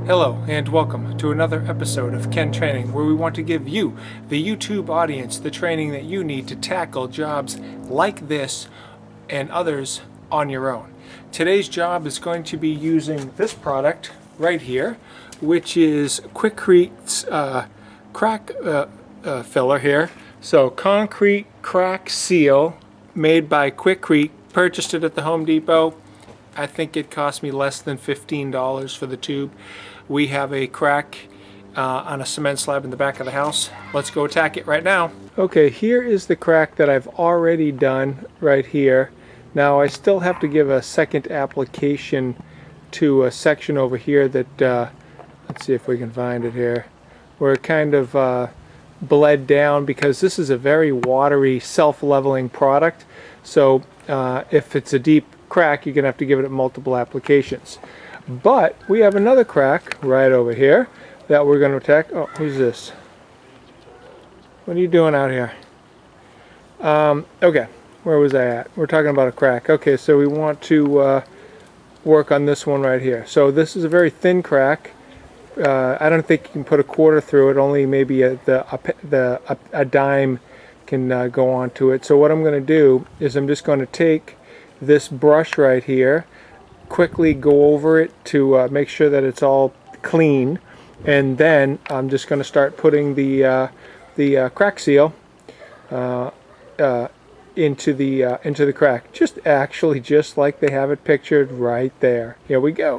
Hello and welcome to another episode of Ken Training, where we want to give you, the YouTube audience, the training that you need to tackle jobs like this and others on your own. Today's job is going to be using this product right here, which is Quikrete's crack filler here. So concrete crack seal made by Quikrete. Purchased it at the Home Depot. I think it cost me less than $15 for the tube. We have a crack on a cement slab in the back of the house. Let's go attack it right now. Okay, here is the crack that I've already done right here. Now I still have to give a second application to a section over here that, let's see if we can find it here, where it kind of bled down, because this is a very watery, self-leveling product. So if it's a deep crack, you're going to have to give it multiple applications. But we have another crack right over here that we're going to attack. Oh, who's this? What are you doing out here? Okay, where was I at? We're talking about a crack. Okay, so we want to work on this one right here. So this is a very thin crack. I don't think you can put a quarter through it. Only maybe a dime can go onto it. So what I'm going to do is I'm just going to take this brush right here, quickly go over it to make sure that it's all clean, and then I'm just going to start putting the crack seal into the crack, just like they have it pictured right there. Here we go.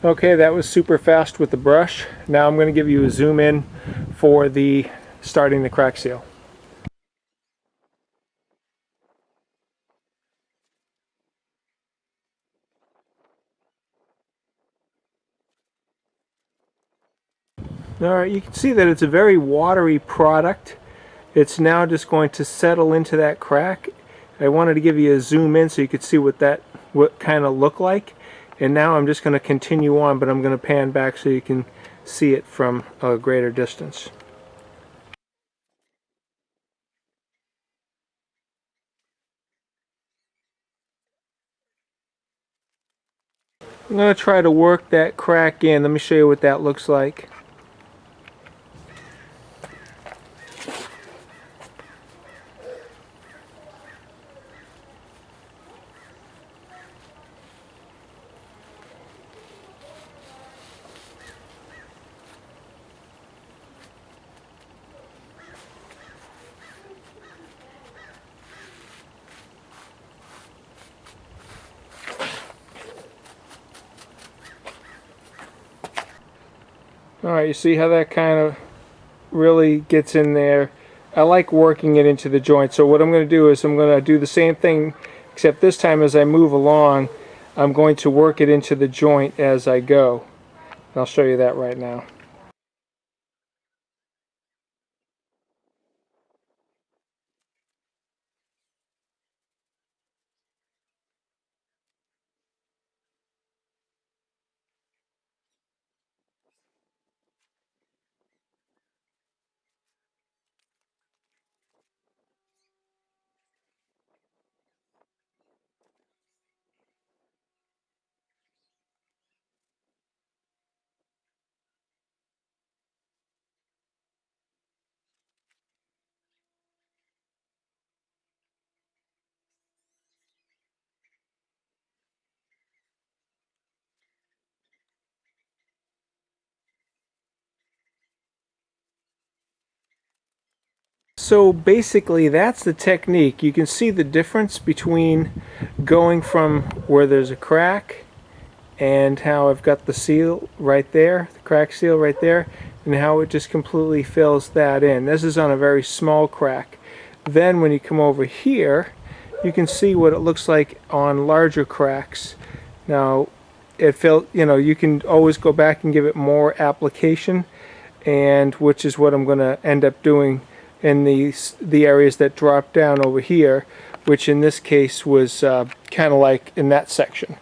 Okay, that was super fast with the brush. Now I'm going to give you a zoom in for the starting the crack seal. Alright, you can see that it's a very watery product. It's now just going to settle into that crack. I wanted to give you a zoom in so you could see what kind of looked like. And now I'm just going to continue on, but I'm going to pan back so you can see it from a greater distance. I'm going to try to work that crack in. Let me show you what that looks like. Alright, you see how that kind of really gets in there. I like working it into the joint. So what I'm going to do is I'm going to do the same thing, except this time as I move along, I'm going to work it into the joint as I go. And I'll show you that right now. So basically that's the technique. You can see the difference between going from where there's a crack and how I've got the seal right there, the crack seal right there, and how it just completely fills that in. This is on a very small crack. Then when you come over here, you can see what it looks like on larger cracks. Now you can always go back and give it more application, and which is what I'm going to end up doing in the areas that drop down over here, which in this case was kind of like in that section.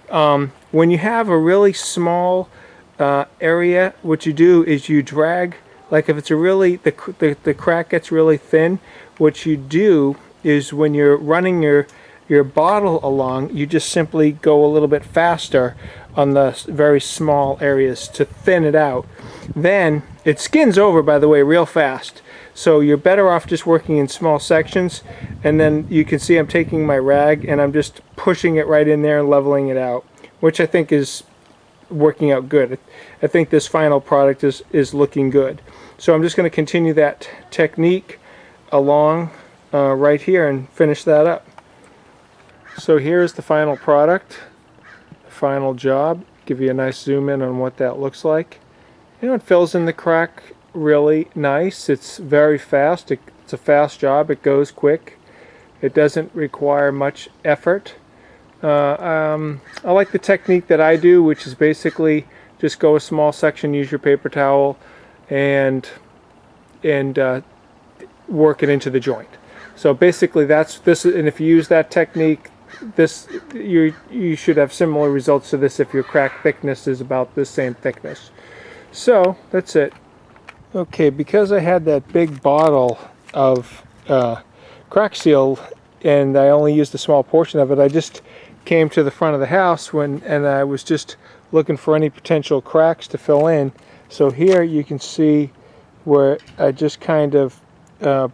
When you have a really small area, what you do is you drag, like if it's a really, the crack gets really thin, what you do is when you're running your bottle along, you just simply go a little bit faster on the very small areas to thin it out. Then it skins over, by the way, real fast. So you're better off just working in small sections. And then you can see I'm taking my rag and I'm just pushing it right in there and leveling it out, which I think is working out good. I think this final product is looking good. So I'm just going to continue that technique along right here and finish that up. So here's the final product, the final job. Give you a nice zoom in on what that looks like. You know, it fills in the crack really nice. It's very fast. It's a fast job. It goes quick. It doesn't require much effort. I like the technique that I do, which is basically just go a small section, use your paper towel, and work it into the joint. So basically that's this, and if you use that technique, you should have similar results to this if your crack thickness is about the same thickness. So that's it. Okay, because I had that big bottle of crack seal and I only used a small portion of it, I just came to the front of the house and I was just looking for any potential cracks to fill in. So here you can see where I just kind of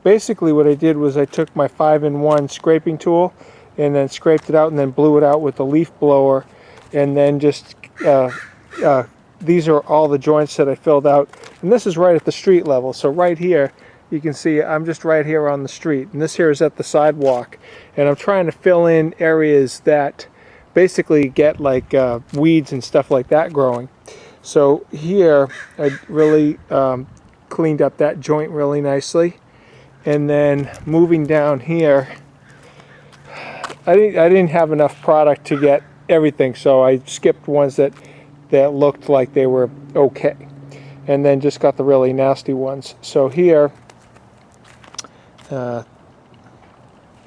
basically what I did was I took my 5-in-1 scraping tool and then scraped it out and then blew it out with the leaf blower, and then just these are all the joints that I filled out, and this is right at the street level. So right here you can see I'm just right here on the street, and this here is at the sidewalk, and I'm trying to fill in areas that basically get like weeds and stuff like that growing. So here I really cleaned up that joint really nicely, and then moving down here, I didn't have enough product to get everything, so I skipped ones that looked like they were okay, and then just got the really nasty ones. So here,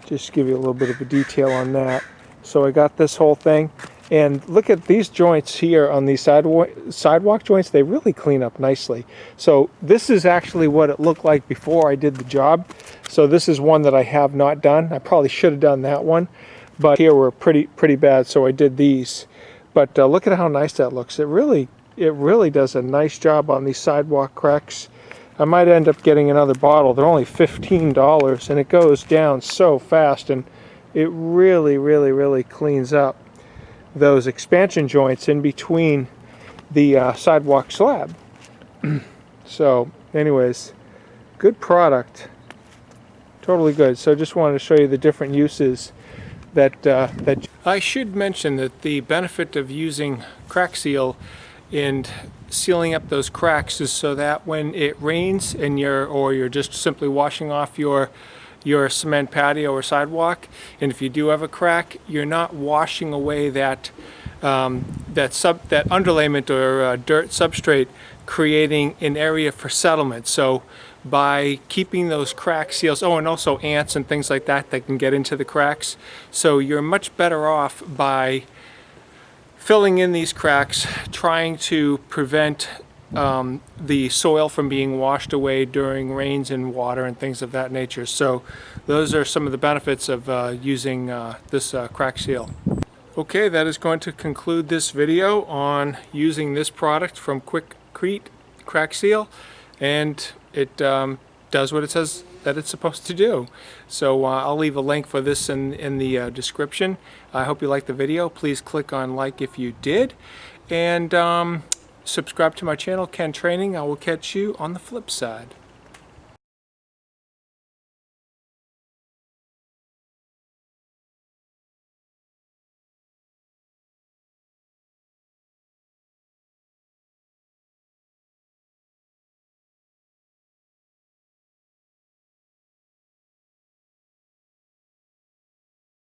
just give you a little bit of a detail on that. So I got this whole thing, and look at these joints here on these sidewalk joints. They really clean up nicely. So this is actually what it looked like before I did the job. So this is one that I have not done. I probably should have done that one, but here were pretty bad, so I did these. But look at how nice that looks. It really does a nice job on these sidewalk cracks. I might end up getting another bottle. They're only $15, and it goes down so fast, and it really cleans up those expansion joints in between the sidewalk slab. So anyways, good product, totally good. So just wanted to show you the different uses that I should mention that the benefit of using crack seal and sealing up those cracks is so that when it rains and you're just simply washing off your cement patio or sidewalk, and if you do have a crack, you're not washing away that underlayment or dirt substrate, creating an area for settlement. So by keeping those crack seals, and also ants and things like that can get into the cracks, so you're much better off by filling in these cracks, trying to prevent the soil from being washed away during rains and water and things of that nature. So those are some of the benefits of using this crack seal. Okay, that is going to conclude this video on using this product from Quikrete crack seal, and it does what it says that it's supposed to do. So I'll leave a link for this in the description. I hope you liked the video. Please click on like if you did, and subscribe to my channel, Ken Training. I will catch you on the flip side.